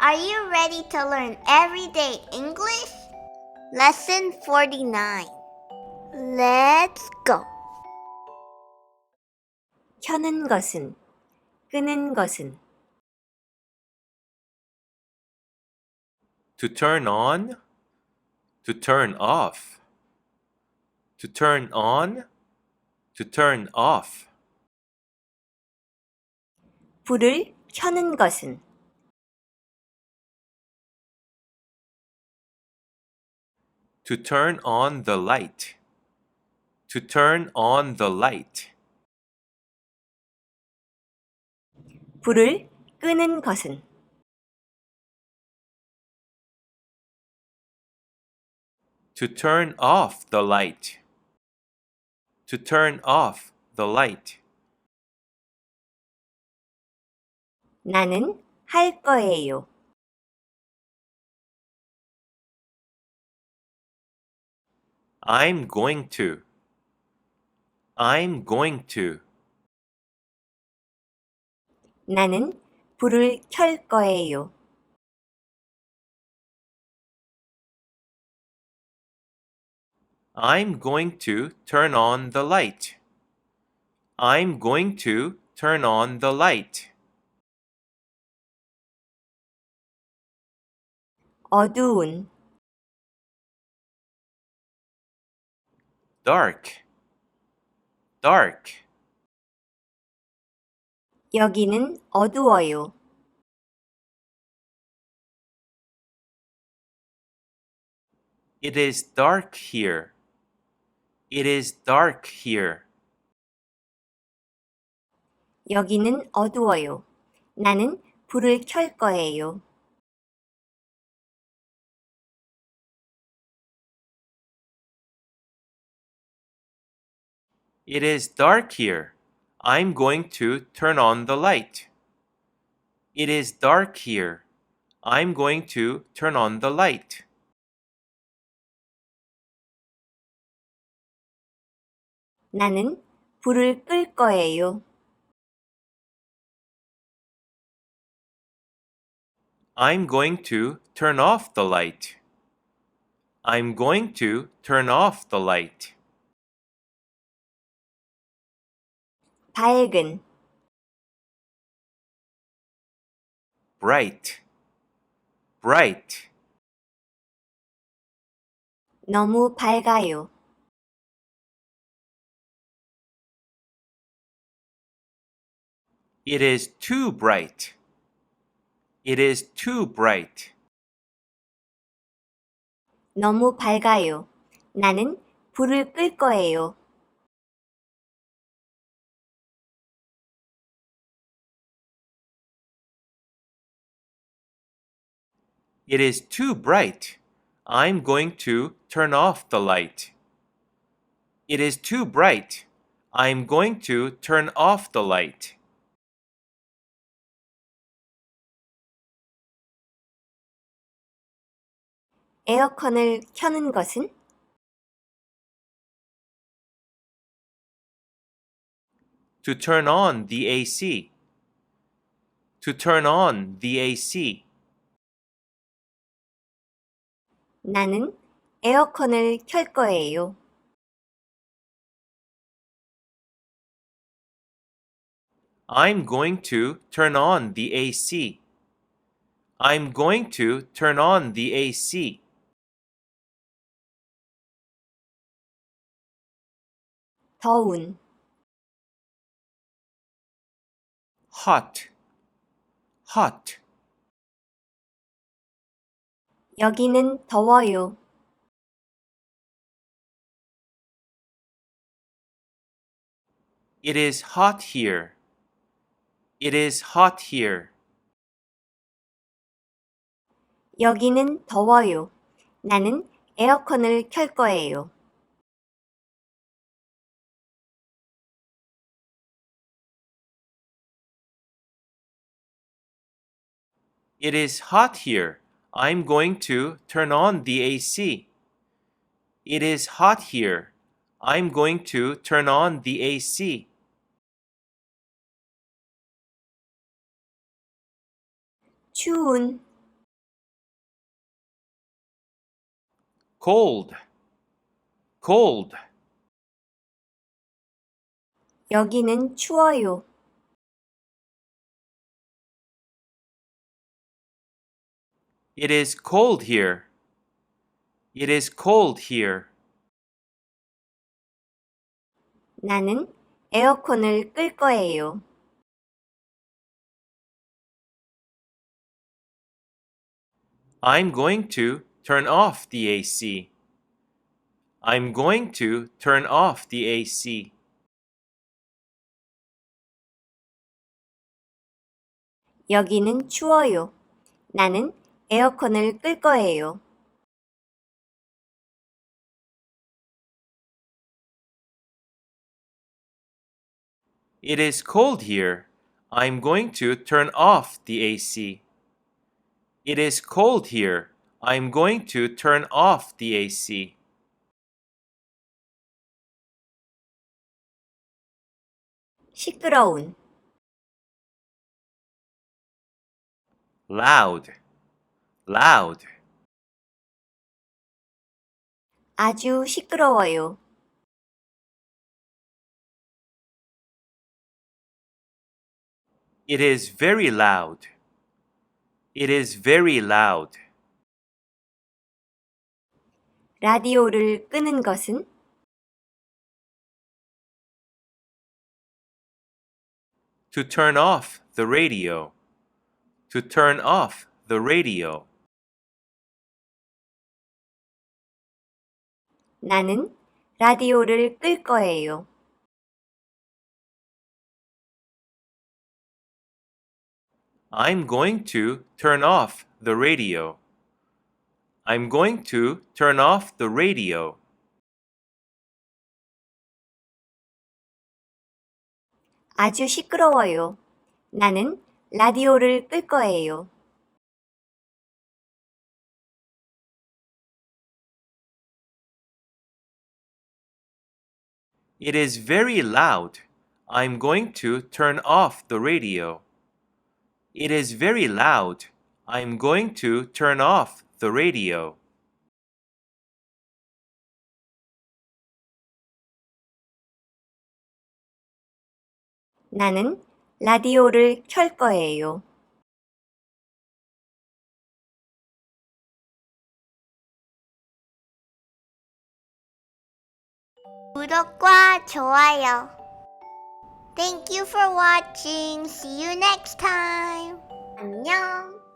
Are you ready to learn everyday English? Lesson 49. Let's go. 켜는 것은, 끄는 것은. To turn on, to turn off. To turn on, to turn off. 불을 켜는 것은. To turn on the light. To turn on the light. 불을 끄는 것은. To turn off the light. To turn off the light. 나는 할 거예요. I'm going to. I'm going to. 나는 불을 켤 거예요. I'm going to turn on the light. I'm going to turn on the light. 어두운, Dark. Dark. 여기는 어두워요. It is dark here. It is dark here. 여기는 어두워요. 나는 불을 켤 거예요. It is dark here. I'm going to turn on the light. It is dark here. I'm going to turn on the light. 나는 불을 끌 거예요. I'm going to turn off the light. I'm going to turn off the light. 밝은, Bright. Bright. 너무 밝아요. It is too bright. It is too bright. 너무 밝아요. 나는 불을 끌 거예요. It is too bright. I'm going to turn off the light. It is too bright. I'm going to turn off the light. 에어컨을 켜는 것은? To turn on the AC. To turn on the AC. 나는 에어컨을 켤 거예요. I'm going to turn on the AC. I'm going to turn on the AC. 더운, Hot. Hot. 여기는 더워요. It is hot here. It is hot here. 여기는 더워요. 나는 에어컨을 켤 거예요. It is hot here. I'm going to turn on the AC. It is hot here. I'm going to turn on the AC. 추운, cold, cold. 여기는 추워요. It is cold here. It is cold here. 나는 에어컨을 끌 거예요. I'm going to turn off the AC. I'm going to turn off the AC. 여기는 추워요. 나는 에어컨을 끌 거예요. It is cold here. I'm going to turn off the AC. It is cold here. I'm going to turn off the AC. 시끄러운, Loud, loud. 아주 시끄러워요. It is very loud. It is very loud. 라디오를 끄는 것은 To turn off the radio. To turn off the radio. 나는 라디오를 끌 거예요. I'm going to turn off the radio. I'm going to turn off the radio. 아주 시끄러워요. 나는 라디오를 끌 거예요. It is very loud. I'm going to turn off the radio. It is very loud. I'm going to turn off the radio. 나는 라디오를 켤 거예요. 구독과 좋아요. Thank you for watching. See you next time. 안녕.